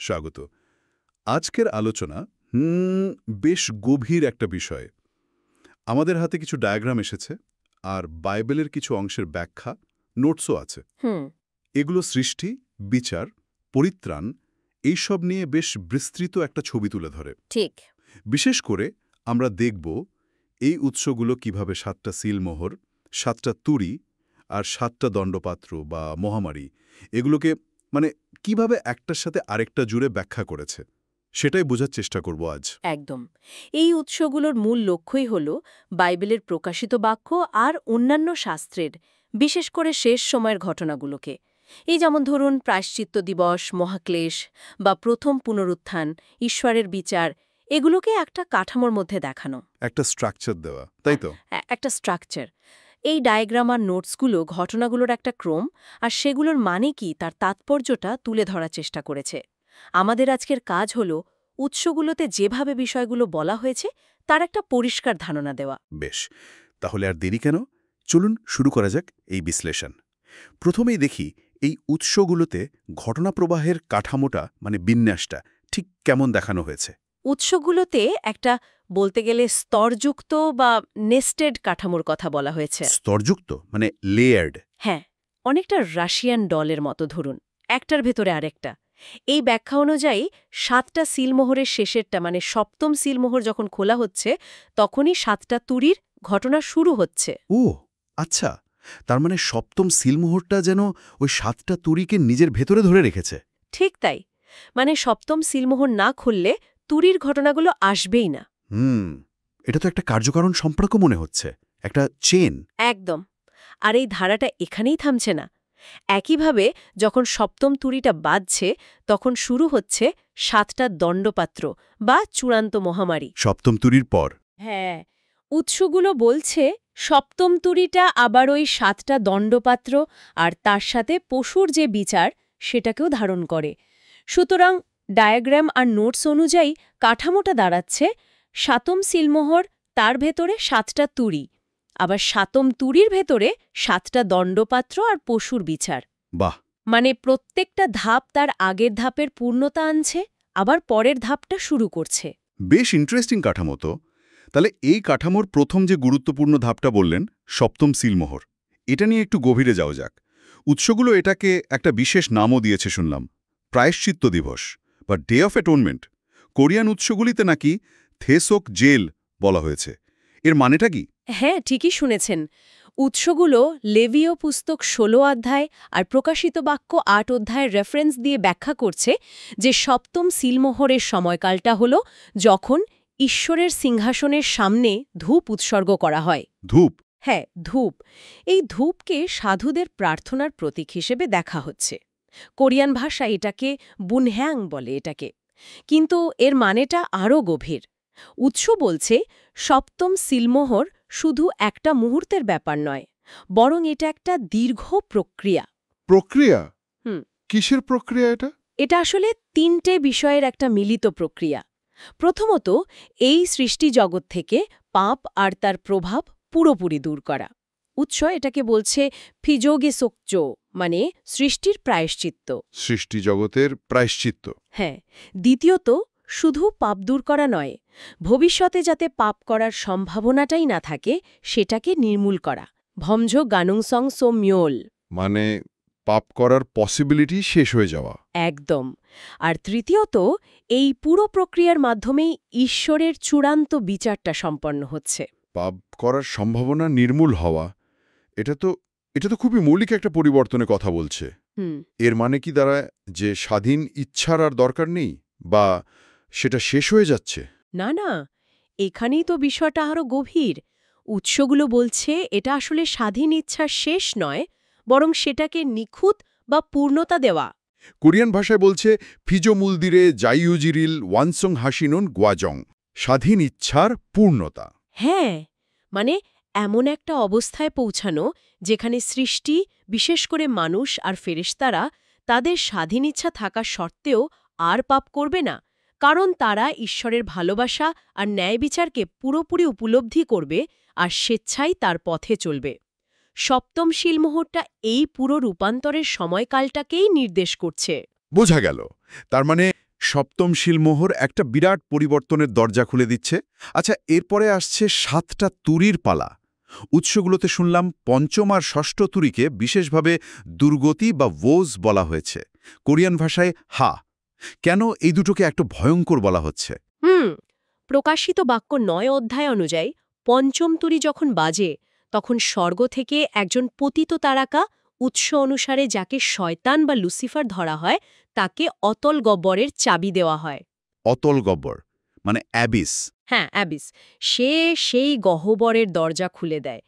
স্বাগত। আজকের আলোচনা বেশ গভীর একটা বিষয়। আমাদের হাতে কিছু ডায়াগ্রাম এসেছে, আর বাইবেলের কিছু অংশের ব্যাখ্যা, নোটসও আছে। হুম। এগুলো সৃষ্টি, বিচার, পরিত্রাণ এইসব নিয়ে বেশ বিস্তৃত একটা ছবি তুলে ধরে। ঠিক। বিশেষ করে আমরা দেখব এই উৎসগুলো কিভাবে 7টা সিলমোহর, 7টা তুরি আর 7টা দণ্ডপাত্র বা মহামারী এগুলোকে কিভাবে একটার সাথে আরেকটা জুড়ে ব্যাখ্যা করেছে সেটাই বোঝার চেষ্টা করব আজ। একদম। এই উৎসগুলোর মূল লক্ষ্যই হল বাইবেলের প্রকাশিত বাক্য আর অন্যান্য শাস্ত্রের, বিশেষ করে শেষ সময়ের ঘটনাগুলোকে, এই যেমন ধরুন প্রায়শ্চিত্ত দিবস, মহাক্লেশ বা প্রথম পুনরুত্থান, ঈশ্বরের বিচার, এগুলোকে একটা কাঠামোর মধ্যে দেখানো। একটা স্ট্রাকচার দেওয়া, তাই তো? একটা স্ট্রাকচার। এই ডায়াগ্রাম আর নোটসগুলো ঘটনাগুলোর একটা ক্রম, আর সেগুলোর মানে কি তার তাৎপর্যটা তুলে ধরার চেষ্টা করেছে। আমাদের আজকের কাজ হল উৎসগুলোতে যেভাবে বিষয়গুলো বলা হয়েছে তার একটা পরিষ্কার ধারণা দেওয়া। বেশ, তাহলে আর দেরি কেন? চলুন শুরু করা যাক এই বিশ্লেষণ। প্রথমেই দেখি এই উৎসগুলোতে ঘটনাপ্রবাহের কাঠামোটা, বিন্যাসটা ঠিক কেমন দেখানো হয়েছে। উৎসগুলোতে একটা, বলতে গেলে স্তরযুক্ত বা নেস্টেড কাঠামোর কথা বলা হয়েছে। স্তরযুক্ত লেয়ার্ড। হ্যাঁ, অনেকটা রাশিয়ান ডলের মতো ধরুন, একটার ভেতরে আরেকটা। এই ব্যাখ্যা অনুযায়ী 7টা সিলমোহরের শেষেরটা, সপ্তম সিলমোহর যখন খোলা হচ্ছে, তখনই 7টা তুরির ঘটনা শুরু হচ্ছে। ও আচ্ছা, তার সপ্তম সিলমোহরটা যেন ওই 7টা তুরিকে নিজের ভেতরে ধরে রেখেছে। ঠিক তাই। সপ্তম সিলমোহর না খুললে তুরির ঘটনাগুলো আসবেই না। এটা তো একটা কার্যকারণ সম্পর্ক মনে হচ্ছে, একটা চেন। একদম। আর এই ধারাটা এখানেই থামছে না। একইভাবে যখন সপ্তম তুরিটা বাজছে, তখন শুরু হচ্ছে 7টা দণ্ডপাত্র বা চূড়ান্ত মহামারী। সপ্তম তুরির পর। হ্যাঁ, উৎসগুলো বলছে সপ্তম তুরিটা আবার ওই 7টা দণ্ডপাত্র আর তার সাথে পশুর যে বিচার সেটাকেও ধারণ করে। সুতরাং ডায়াগ্রাম আর নোটস অনুযায়ী কাঠামোটা দাঁড়াচ্ছে 7ম সিলমোহর, তার ভেতরে 7টা তুরি, আবার 7ম তুরির ভেতরে 7টা দণ্ডপাত্র আর পশুর বিচার। বাহ! প্রত্যেকটা ধাপ তার আগের ধাপের পূর্ণতা আনছে, আবার পরের ধাপটা শুরু করছে। বেশ ইন্টারেস্টিং কাঠামো তো। তাহলে এই কাঠামোর প্রথম যে গুরুত্বপূর্ণ ধাপটা বললেন, সপ্তম সিলমোহর, এটা নিয়ে একটু গভীরে যাওয়া যাক। উৎসগুলো এটাকে একটা বিশেষ নামও দিয়েছে শুনলাম, প্রায়শ্চিত্ত দিবস বা ডে অফ অ্যাটোনমেন্ট। কোরিয়ান উৎসগুলিতে নাকি থেসোক জেল বলা হয়েছে। এর মানেটা কি? হ্যাঁ, ঠিকই শুনেছেন। উৎসগুলো লেভীয় পুস্তক 16 অধ্যায় আর প্রকাশিত বাক্য 8 অধ্যায়ের রেফারেন্স দিয়ে ব্যাখ্যা করছে যে সপ্তম সিলমোহরের সময়কালটা হল যখন ঈশ্বরের সিংহাসনের সামনে ধূপ উৎসর্গ করা হয়। ধূপ? হ্যাঁ, ধূপ। এই ধূপকে সাধুদের প্রার্থনার প্রতীক হিসেবে দেখা হচ্ছে। কোরিয়ান ভাষায় এটাকে বুনহ্যাং বলে এটাকে। কিন্তু এর মানেটা আরও গভীর। উৎস বলছে সপ্তম সিলমোহর শুধু একটা মুহূর্তের ব্যাপার নয়, বরং এটা একটা দীর্ঘ প্রক্রিয়া। প্রক্রিয়া? হুম। কিসের প্রক্রিয়া এটা? এটা আসলে 3টে বিষয়ের একটা মিলিত প্রক্রিয়া। প্রথমত, এই সৃষ্টি জগৎ থেকে পাপ আর তার প্রভাব পুরোপুরি দূর করা। উৎস এটাকে বলছে ফিজোগে সোকচো, সৃষ্টির প্রায়শ্চিত্ত। সৃষ্টি জগতের প্রায়শ্চিত্ত। হ্যাঁ। দ্বিতীয়ত, শুধু পাপ দূর করা নয়, ভবিষ্যতে যাতে পাপ করার সম্ভাবনাটাই না থাকে সেটাকে নির্মূল করা। ভমঝ গানুংসং সো মিয়োল, পাপ করার পসিবিলিটি শেষ হয়ে যাওয়া। একদম। আর তৃতীয়ত, এই পুরো প্রক্রিয়ার মাধ্যমেই ঈশ্বরের চূড়ান্ত বিচারটা সম্পন্ন হচ্ছে। পাপ করার সম্ভাবনা নির্মূল হওয়া, এটা তো খুবই মৌলিক একটা পরিবর্তনের কথা বলছে। এর মানে কি দাঁড়ায় যে স্বাধীন ইচ্ছার আর দরকার নেই, বা সেটা শেষ হয়ে যাচ্ছে? না না, এখানেই তো বিষয়টা আরও গভীর। উৎসগুলো বলছে এটা আসলে স্বাধীন ইচ্ছার শেষ নয়, বরং সেটাকে নিখুঁত বা পূর্ণতা দেওয়া। কোরিয়ান ভাষায় বলছে ফিজো মুলদিরে জাইউজিরিল ওয়ানসং হাসিনুন গোয়াজং, স্বাধীন ইচ্ছার পূর্ণতা। হ্যাঁ, এমন একটা অবস্থায় পৌঁছানো যেখানে সৃষ্টি, বিশেষ করে মানুষ আর ফেরেশতারা, তাদের স্বাধীন ইচ্ছা থাকা সত্ত্বেও আর পাপ করবে না, কারণ তারা ঈশ্বরের ভালোবাসা আর ন্যায় বিচারকে পুরোপুরি উপলব্ধি করবে আর স্বেচ্ছায় তার পথে চলবে। সপ্তম সিলমোহরটা এই পুরো রূপান্তরের সময়কালটাকেই নির্দেশ করছে। বোঝা গেল। তার সপ্তম শিলমোহর একটা বিরাট পরিবর্তনের দরজা খুলে দিচ্ছে। আচ্ছা, এরপরে আসছে 7টা তুরির পালা। উৎসগুলোতে শুনলাম পঞ্চম আর ষষ্ঠ তুরিকে বিশেষভাবে দুর্গতি বা ওজ বলা হয়েছে, কোরিয়ান ভাষায় হা। কেন এই দুটোকে একটু ভয়ঙ্কর বলা হচ্ছে? প্রকাশিত বাক্য 9 অধ্যায় অনুযায়ী পঞ্চম তুরি যখন বাজে তখন স্বর্গ থেকে একজন পতিত তারকা, উৎস অনুসারে যাকে শয়তান বা লুসিফার ধরা হয়, তাকে অতল গব্বরের চাবি দেওয়া হয়। অতল গব্বর মানে অ্যাবিস। হ্যাঁ, অ্যাবিস। সে সেই গহ্বরের দরজা খুলে দেয়,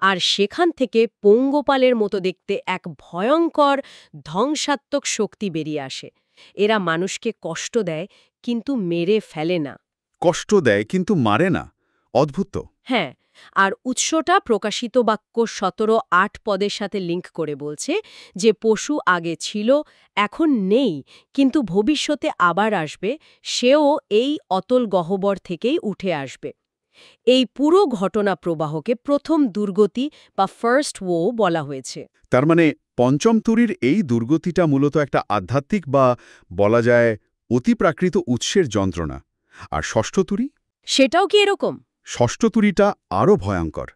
আর সেখান থেকে পঙ্গপালের মতো দেখতে এক ভয়ঙ্কর ধ্বংসাত্মক শক্তি বেরিয়ে আসে। এরা মানুষকে কষ্ট দেয় কিন্তু মেরে ফেলে না। কষ্ট দেয় কিন্তু মারে না। অদ্ভুত তো। হ্যাঁ, আর উৎসটা প্রকাশিত বাক্য 17:8 পদের সাথে লিঙ্ক করে বলছে যে পশু আগে ছিল, এখন নেই, কিন্তু ভবিষ্যতে আবার আসবে, সেও এই অতল গহ্বর থেকেই উঠে আসবে। এই পুরো ঘটনা প্রবাহকে প্রথম দুর্গতি বা ফার্স্ট ওো বলা হয়েছে। তার মানে পঞ্চম তুরির এই দুর্গতিটা মূলত একটা আধ্যাত্মিক বা বলা যায় অতিপ্রাকৃত উৎসের যন্ত্রণা। আর ষষ্ঠ তুরি? সেটাও কি এরকম? ষষ্ঠ তুরিটা আরও ভয়ঙ্কর।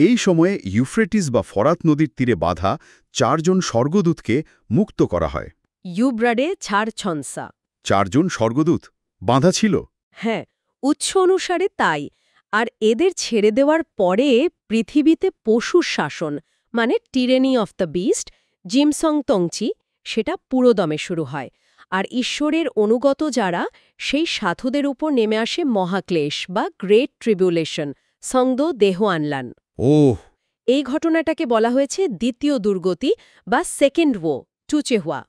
এই সময়ে ইউফ্রেটিস বা ফরাত নদীর তীরে বাঁধা 4 জন স্বর্গদূতকে মুক্ত করা হয়। ইউব্রাডে ছাড় ছনসা। 4 জন স্বর্গদূত বাঁধা ছিল? হ্যাঁ, উৎস অনুসারে তাই। আর এদের ছেড়ে দেওয়ার পরে পৃথিবীতে পশুর শাসন, মানে টিরেনি অফ দ্য বিস্ট, জিমসং তংচি, সেটা পুরোদমে শুরু হয়। আর ঈশ্বরের অনুগত যারা, সেই সাধুদের উপর নেমে আসে মহাক্লেশ বা গ্রেট ট্রিবিউলেশন, সংদ দেহ আনলান। ওহ! এই ঘটনাটাকে বলা হয়েছে দ্বিতীয় দুর্গতি বা সেকেন্ড ওো, টুচেহুয়া।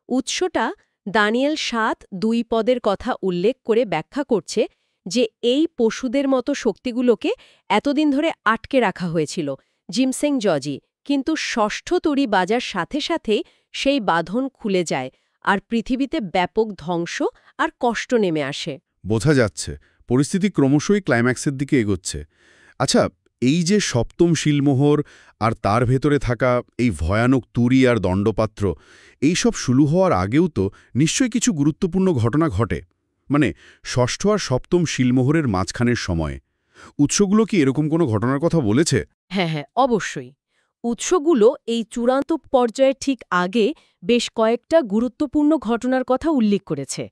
উৎসটা দানিয়েল 7:2 পদের কথা উল্লেখ করে ব্যাখ্যা করছে যে এই পশুদের মতো শক্তিগুলোকে এতদিন ধরে আটকে রাখা হয়েছিল জিমসেং জজি, কিন্তু ষষ্ঠ তুরি বাজার সাথে সাথেই সেই বাঁধন খুলে যায় আর পৃথিবীতে ব্যাপক ধ্বংস আর কষ্ট নেমে আসে। বোঝা যাচ্ছে পরিস্থিতি ক্রমশই ক্লাইম্যাক্সের দিকে এগোচ্ছে। আচ্ছা, এই যে সপ্তম শিলমোহর আর তার ভেতরে থাকা এই ভয়ানক তুরি আর দণ্ডপাত্র, এই সব শুরু হওয়ার আগেও তো নিশ্চয়ই কিছু গুরুত্বপূর্ণ ঘটনা ঘটে। মানে ষষ্ঠ আর সপ্তম শিলমোহরের মাঝখানের সময়ে উৎসগুলো কি এরকম কোনো ঘটনার কথা বলেছে? হ্যাঁ, অবশ্যই। উৎসগুলো এই চূড়ান্ত পর্যায়ে ঠিক আগে বেশ কয়েকটা গুরুত্বপূর্ণ ঘটনার কথা উল্লেখ করেছে।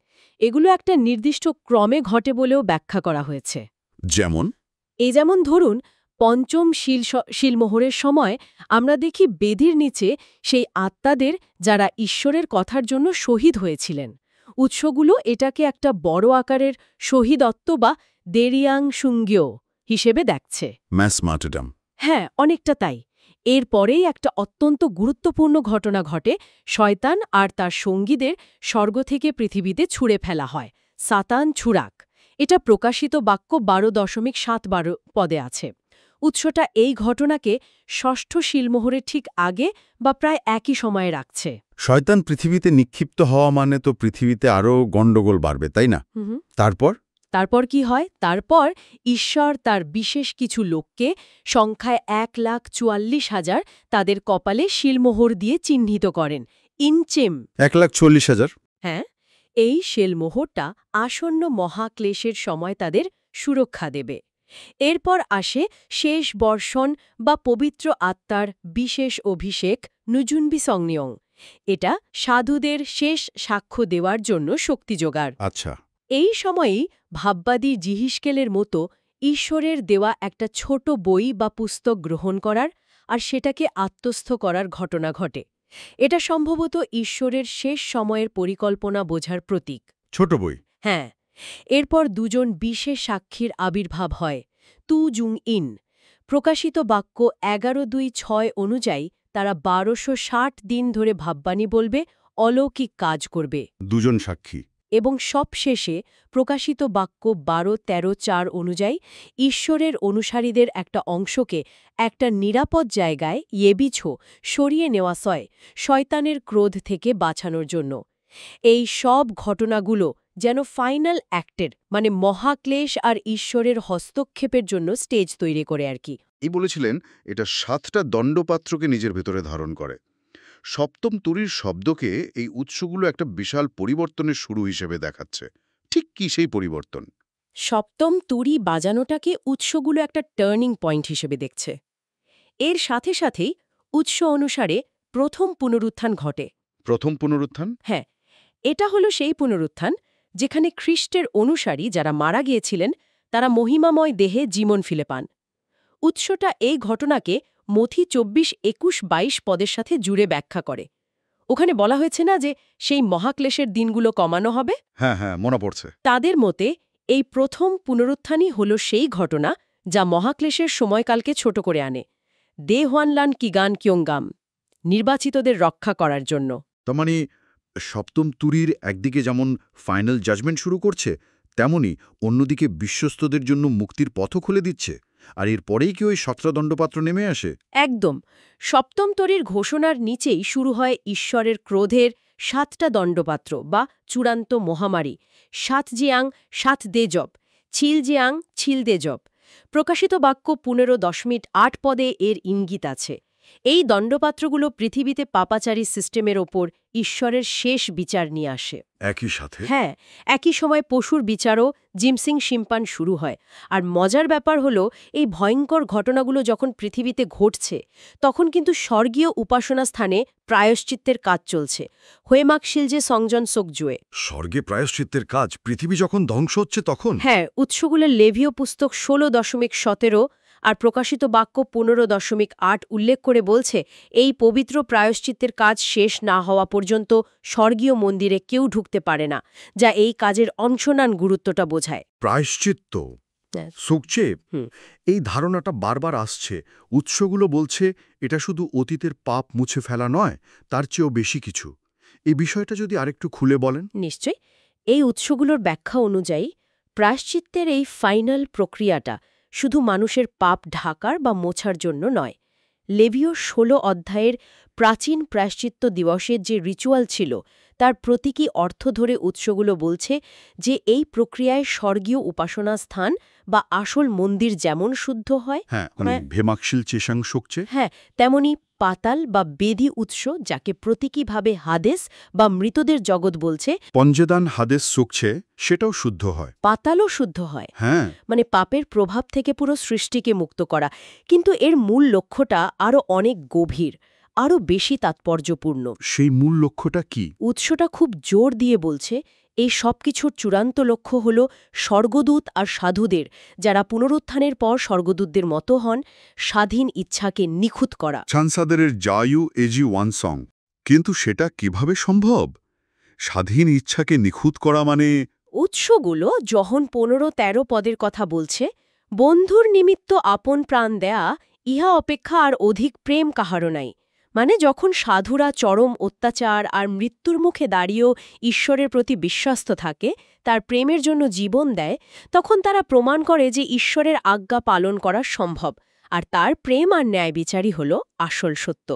এগুলো একটা নির্দিষ্ট ক্রমে ঘটে বলেও ব্যাখ্যা করা হয়েছে। যেমন? যেমন ধরুন, পঞ্চম শিলমোহরের সময় আমরা দেখি বেদির নিচে সেই আত্মাদের যারা ঈশ্বরের কথার জন্য শহীদ হয়েছিলেন। উৎসগুলো এটাকে একটা বড় আকারের শহীদত্ব বা দেরিয়াং সুঙ্গিও হিসেবে দেখছে। ম্যাস মার্টারডাম। হ্যাঁ, অনেকটা তাই। এরপরেই একটা অত্যন্ত গুরুত্বপূর্ণ ঘটনা ঘটে, শয়তান আর তার সঙ্গীদের স্বর্গ থেকে পৃথিবীতে ছুঁড়ে ফেলা হয়, সাতান ছুরাক। এটা প্রকাশিত বাক্য 12.7 পদে আছে। উৎসটা এই ঘটনাকে ষষ্ঠ শিলমোহরের ঠিক আগে বা প্রায় একই সময়ে রাখছে। শয়তান পৃথিবীতে নিক্ষিপ্ত হওয়া মানে তো পৃথিবীতে আরও গণ্ডগোল বাড়বে, তাই না? তারপর? তারপর কি হয়? তারপর ঈশ্বর তার বিশেষ কিছু লোককে, সংখ্যায় 1,44,000, তাদের কপালে শিলমোহর দিয়ে চিহ্নিত করেন, ইনচেম। 1,40,000? হ্যাঁ, এই শিলমোহরটা আসন্ন মহাক্লেশের সময় তাদের সুরক্ষা দেবে। এরপর আসে শেষ বর্ষণ বা পবিত্র আত্মার বিশেষ অভিষেক, নুজুনবি সংনিয়ং। এটা সাধুদের শেষ সাক্ষ্য দেওয়ার জন্য শক্তি জোগাড়। আচ্ছা। এই সময়েই ভাববাদী জিহিস্কেলের মতো ঈশ্বরের দেওয়া একটা ছোট বই বা পুস্তক গ্রহণ করার আর সেটাকে আত্মস্থ করার ঘটনা ঘটে। এটা সম্ভবত ঈশ্বরের শেষ সময়ের পরিকল্পনা বোঝার প্রতীক। ছোট বই? হ্যাঁ। এরপর দুজন বিশেষ সাক্ষীর আবির্ভাব হয়, তু জুং ইন। প্রকাশিত বাক্য 11:2-6 অনুযায়ী তারা 1260 দিন ধরে ভাববাণী বলবে, অলৌকিক কাজ করবে। দুজন সাক্ষী। এবং সবশেষে প্রকাশিত বাক্য 12:13-4 অনুযায়ী ঈশ্বরের অনুসারীদের একটা অংশকে একটা নিরাপদ জায়গায় ইয়েবিছো সরিয়ে নেওয়া হয়, শয়তানের ক্রোধ থেকে বাঁচানোর জন্য। এই সব ঘটনাগুলো যেন ফাইনাল অ্যাক্টের, মানে মহাক্লেশ আর ঈশ্বরের হস্তক্ষেপের জন্য স্টেজ তৈরি করে আর কি। এই বলেছিলেন এটা 7টা দণ্ডপাত্রকে নিজের ভেতরে ধারণ করে। সপ্তম তুরীর শব্দকে এই উৎসগুলো একটা বিশাল পরিবর্তনের শুরু হিসেবে দেখাচ্ছে। ঠিক কি সেই পরিবর্তন? সপ্তম তুরি বাজানোটাকে উৎসগুলো একটা টার্নিং পয়েন্ট হিসেবে দেখছে। এর সাথে সাথেই উৎস অনুসারে প্রথম পুনরুত্থান ঘটে। প্রথম পুনরুত্থান? হ্যাঁ, এটা হলো সেই পুনরুত্থান যেখানে খ্রিস্টের অনুসারী যারা মারা গিয়েছিলেন তারা মহিমাময় দেহে জীবন ফিরে পান। উৎসটা এই ঘটনাকে মথি 24-21-22 পদের সাথে জুড়ে ব্যাখ্যা করে। ওখানে বলা হয়েছে না যে সেই মহাক্লেশের দিনগুলো কমানো হবে? হ্যাঁ হ্যাঁ, মনে পড়ছে। তাদের মতে এই প্রথম পুনরুত্থানই হল সেই ঘটনা যা মহাক্লেশের সময়কালকে ছোট করে আনে। দে হোয়ানলান কিগান কিয়ঙ্গাম, নির্বাচিতদের রক্ষা করার জন্য। তার মানে সপ্তম তুরীর একদিকে যেমন ফাইনাল জাজমেন্ট শুরু করছে, তেমনি অন্যদিকে বিশ্বস্তদের জন্য মুক্তির পথও খুলে দিচ্ছে। আর এরপরেই কি ওই 17 দণ্ডপাত্র নেমে আসে? একদম। সপ্তম তরীর ঘোষণার নিচেই শুরু হয় ঈশ্বরের ক্রোধের 7টা দণ্ডপাত্র বা চূড়ান্ত মহামারী। 7 জিয়াং 7 দেজব, ছিল জিয়াং ছিল দেজব। প্রকাশিত বাক্য 15.8 পদে এর ইঙ্গিত আছে। এই দণ্ডপাত্রগুলো পৃথিবীতে পাপাচারী সিস্টেমের ওপর ঈশ্বরের শেষ বিচার নিয়ে আসে। একই সাথে? হ্যাঁ, একই সময় পশুর বিচারও জিমসিং শিম্পান শুরু হয়। আর মজার ব্যাপার হলো এই ভয়ঙ্কর ঘটনাগুলো যখন পৃথিবীতে ঘটছে তখন কিন্তু স্বর্গীয় উপাসনা স্থানে প্রায়শ্চিত্তের কাজ চলছে। হোয়েমাকশিলজে সংজন সোকজুয়ে। স্বর্গে প্রায়শ্চিত্তের কাজ পৃথিবী যখন ধ্বংস হচ্ছে তখন? হ্যাঁ, উৎসগুলোর লেভীয় পুস্তক 16.17 আর প্রকাশিত বাক্য 15.8 উল্লেখ করে বলছে এই পবিত্র প্রায়শ্চিত্তের কাজ শেষ না হওয়া পর্যন্ত স্বর্গীয় মন্দিরে কেউ ঢুকতে পারে না, যা এই কাজের অংশনান গুরুত্বটা বোঝায়। প্রায়শ্চিত্ত, হ্যাঁ। সুকচে, হুম। এই ধারণাটা বারবার আসছে। উৎসগুলো বলছে এটা শুধু অতীতের পাপ মুছে ফেলা নয়, তার চেয়েও বেশি কিছু। এই বিষয়টা যদি আরেকটু খুলে বলেন। নিশ্চয়ই। এই উৎসগুলোর ব্যাখ্যা অনুযায়ী প্রায়শ্চিত্তের এই ফাইনাল প্রক্রিয়াটা শুধু মানুষের পাপ ঢাকার বা মোছার জন্য নয়। লেভীয় 16 অধ্যায়ের প্রাচীন প্রায়শ্চিত্ত দিবসের যে রিচুয়াল ছিল তার প্রতীকী অর্থ ধরে উৎসগুলো বলছে যে এই প্রক্রিয়ায় স্বর্গীয় উপাসনা স্থান বা আসল মন্দির যেমন শুদ্ধ হয়, হ্যাঁ, হ্যাঁ। ভেমাকশিল চেশাং শোকচে। হ্যাঁ, তেমনি পাতাল বা বেদি উৎস, যাকে প্রতীকীভাবে হাদেস বা মৃতদের জগৎ বলছে, পঞ্জেদান হাদেস শোকছে, সেটাও শুদ্ধ হয়। পাতালও শুদ্ধ হয়। হ্যাঁ। মানে পাপের প্রভাব থেকে পুরো সৃষ্টিকে মুক্ত করা। কিন্তু এর মূল লক্ষ্যটা আরও অনেক গভীর, আরও বেশি তাৎপর্যপূর্ণ। সেই মূল লক্ষ্যটা কি? উৎসটা খুব জোর দিয়ে বলছে এই সব কিছুর চূড়ান্ত লক্ষ্য হল স্বর্গদূত আর সাধুদের, যারা পুনরুত্থানের পর স্বর্গদূতদের মতো হন, স্বাধীন ইচ্ছাকে নিখুঁত করা। ছানসাদের জায়ু এজি ওয়ানসং। কিন্তু সেটা কিভাবে সম্ভব? স্বাধীন ইচ্ছাকে নিখুঁত করা মানে? উৎসগুলো যখন 15-13 পদের কথা বলছে, বন্ধুর নিমিত্ত আপন প্রাণ দেয়া ইহা অপেক্ষা আর অধিক প্রেম কাহারও নাই। মানে যখন সাধুরা চরম অত্যাচার আর মৃত্যুর মুখে দাঁড়িয়েও ঈশ্বরের প্রতি বিশ্বস্ত থাকে, তার প্রেমের জন্য জীবন দেয়, তখন তারা প্রমাণ করে যে ঈশ্বরের আজ্ঞা পালন করা সম্ভব, আর তার প্রেম আর ন্যায় বিচারই হল আসল সত্য।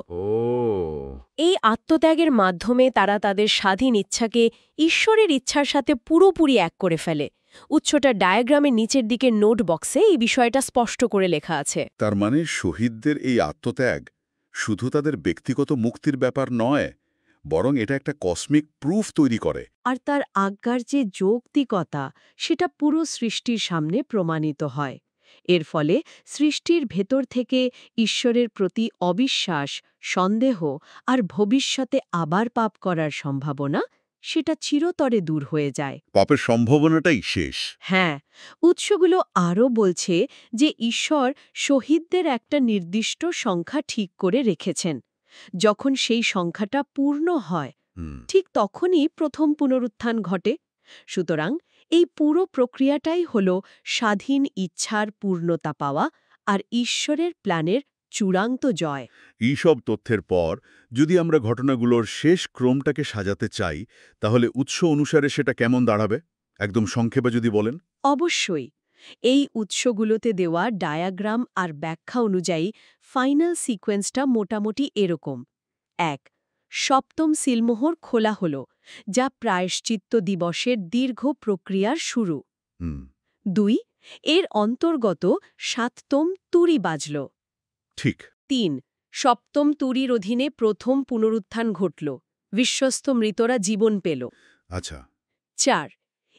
এই আত্মত্যাগের মাধ্যমে তারা তাদের স্বাধীন ইচ্ছাকে ঈশ্বরের ইচ্ছার সাথে পুরোপুরি এক করে ফেলে। উৎসটা ডায়াগ্রামের নিচের দিকের নোট বক্সে এই বিষয়টা স্পষ্ট করে লেখা আছে। তার মানে শহীদদের এই আত্মত্যাগ শুধু তাদের ব্যক্তিগত মুক্তির ব্যাপার নয়, বরং এটা একটা কসমিক প্রুফ তৈরি করে। আর তার আজ্ঞার যে যৌক্তিকতা, সেটা পুরো সৃষ্টির সামনে প্রমাণিত হয়। এর ফলে সৃষ্টির ভেতর থেকে ঈশ্বরের প্রতি অবিশ্বাস, সন্দেহ আর ভবিষ্যতে আবার পাপ করার সম্ভাবনা, সেটা চিরতরে দূর হয়ে যায়। পাপের সম্ভাবনাটাই শেষ। হ্যাঁ, উৎসগুলো আরও বলছে যে ঈশ্বর শহীদদের একটা নির্দিষ্ট সংখ্যা ঠিক করে রেখেছেন। যখন সেই সংখ্যাটা পূর্ণ হয়, ঠিক তখনই প্রথম পুনরুত্থান ঘটে। সুতরাং এই পুরো প্রক্রিয়াটাই হল স্বাধীন ইচ্ছার পূর্ণতা পাওয়া আর ঈশ্বরের প্ল্যানের চূড়ান্ত জয়। এইসব তথ্যের পর যদি আমরা ঘটনাগুলোর শেষ ক্রমটাকে সাজাতে চাই, তাহলে উৎস অনুসারে সেটা কেমন দাঁড়াবে? একদম সংক্ষেপে যদি বলেন। অবশ্যই। এই উৎসগুলোতে দেওয়া ডায়াগ্রাম আর ব্যাখ্যা অনুযায়ী ফাইনাল সিকোয়েন্সটা মোটামুটি এরকম: 1. সপ্তম সিলমোহর খোলা হল, যা প্রায়শ্চিত্ত দিবসের দীর্ঘ প্রক্রিয়ার শুরু। 2. এর অন্তর্গত 7তম তুরি বাজল। ঠিক। 3. সপ্তম তুরীর অধীনে প্রথম পুনরুত্থান ঘটল, বিশ্বস্ত মৃতরা জীবন পেল। আচ্ছা। 4.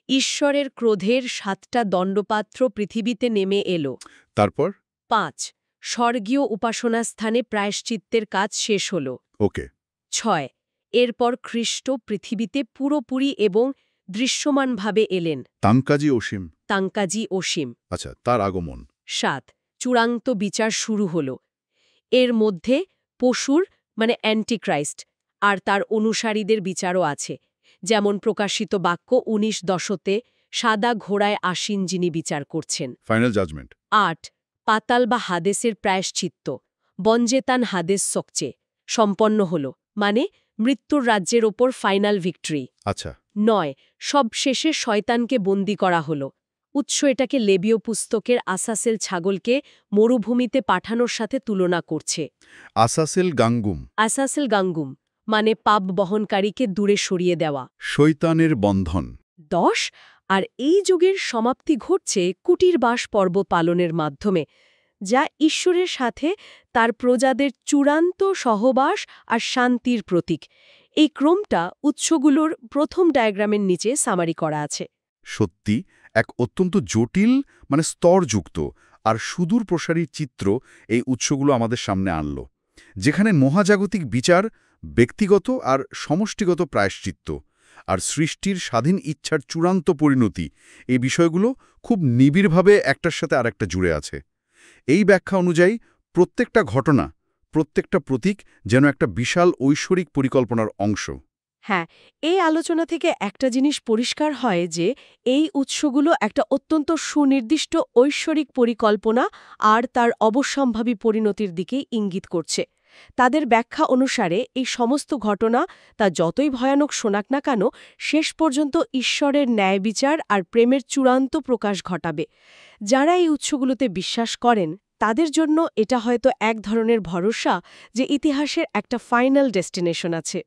ঈশ্বরের ক্রোধের 7টা দণ্ডপাত্র পৃথিবীতে নেমে এলো। তারপর? 5. স্বর্গীয় উপাসনাস্থানে প্রায়শ্চিত্তের কাজ শেষ হল। ওকে। 6. এরপর খ্রিস্ট পৃথিবীতে পুরোপুরি এবং দৃশ্যমানভাবে এলেন। তাঙ্কাজি অসীম। তাঙ্কাজি অসীম। আচ্ছা, তার আগমন। 7. চূড়ান্ত বিচার শুরু হল। এর মধ্যে পশুর অ্যান্টিক্রাইস্ট আর তার অনুসারীদের বিচারও আছে, যেমন প্রকাশিত বাক্য 19:10 সাদা ঘোড়ায় আসীন যিনি বিচার করছেন। Final judgement. 8. পাতাল বা হাদেসের প্রায়শ্চিত্ত, বঞ্জেতান হাদেস সকচে সম্পন্ন হল, মৃত্যুর রাজ্যের ওপর ফাইনাল ভিক্টরি। আচ্ছা। 9. সবশেষে শয়তানকে বন্দী করা হল। উৎস এটাকে লেবীয় পুস্তকের আসাসেল ছাগলকে মরুভূমিতে পাঠানোর সাথে তুলনা করছে। আসাসেল গাঙ্গুম। আসাসেল গাঙ্গুম পাপ বহনকারীকে দূরে সরিয়ে দেওয়া। শৈতানের বন্ধন। 10. আর এই যুগের সমাপ্তি ঘটছে কুটিরবাস পর্ব পালনের মাধ্যমে, যা ঈশ্বরের সাথে তার প্রজাদের চূড়ান্ত সহবাস আর শান্তির প্রতীক। এই ক্রমটা উৎসগুলোর প্রথম ডায়াগ্রামের নিচে সামারি করা আছে। সত্যি এক অত্যন্ত জটিল, স্তরযুক্ত আর সুদূর প্রসারী চিত্র এই উৎসগুলো আমাদের সামনে আনল, যেখানে মহাজাগতিক বিচার, ব্যক্তিগত আর সমষ্টিগত প্রায়শ্চিত্ত আর সৃষ্টির স্বাধীন ইচ্ছার চূড়ান্ত পরিণতি, এই বিষয়গুলো খুব নিবিড়ভাবে একটার সাথে আরেকটা জুড়ে আছে। এই ব্যাখ্যা অনুযায়ী প্রত্যেকটা ঘটনা, প্রত্যেকটা প্রতীক যেন একটা বিশাল ঐশ্বরিক পরিকল্পনার অংশ। হ্যাঁ, এই আলোচনা থেকে একটা জিনিস পরিষ্কার হয় যে এই উৎসগুলো একটা অত্যন্ত সুনির্দিষ্ট ঐশ্বরিক পরিকল্পনা আর তার অবশ্যম্ভাবী পরিণতির দিকে ইঙ্গিত করছে। তাদের ব্যাখ্যা অনুসারে এই সমস্ত ঘটনা, তা যতই ভয়ানক শোনাক না কেন, শেষ পর্যন্ত ঈশ্বরের ন্যায় বিচার আর প্রেমের চূড়ান্ত প্রকাশ ঘটাবে। যারা এই উৎসগুলোতে বিশ্বাস করেন তাদের জন্য এটা হয়তো এক ধরনের ভরসা যে ইতিহাসের একটা ফাইনাল ডেস্টিনেশন আছে।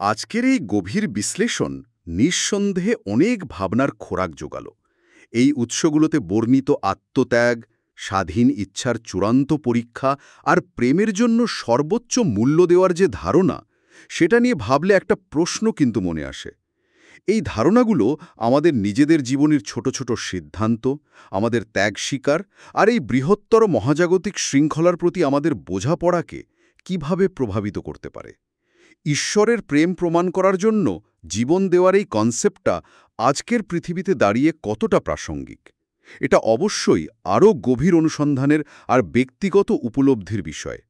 আজকের এই গভীর বিশ্লেষণ নিঃসন্দেহে অনেক ভাবনার খোরাক জোগাল। এই উৎসগুলোতে বর্ণিত আত্মত্যাগ, স্বাধীন ইচ্ছার চূড়ান্ত পরীক্ষা আর প্রেমের জন্য সর্বোচ্চ মূল্য দেওয়ার যে ধারণা, সেটা নিয়ে ভাবলে একটা প্রশ্ন কিন্তু মনে আসে। এই ধারণাগুলো আমাদের নিজেদের জীবনের ছোট ছোট সিদ্ধান্ত, আমাদের ত্যাগ স্বীকার আর এই বৃহত্তর মহাজাগতিক শৃঙ্খলার প্রতি আমাদের বোঝাপড়াকে কিভাবে প্রভাবিত করতে পারে। ঈশ্বরের প্রেম প্রমাণ করার জন্য জীবন দেওয়ার এই কনসেপ্টটা আজকের পৃথিবীতে দাঁড়িয়ে কতটা প্রাসঙ্গিক, এটা অবশ্যই আরও গভীর অনুসন্ধানের আর ব্যক্তিগত উপলব্ধির বিষয়।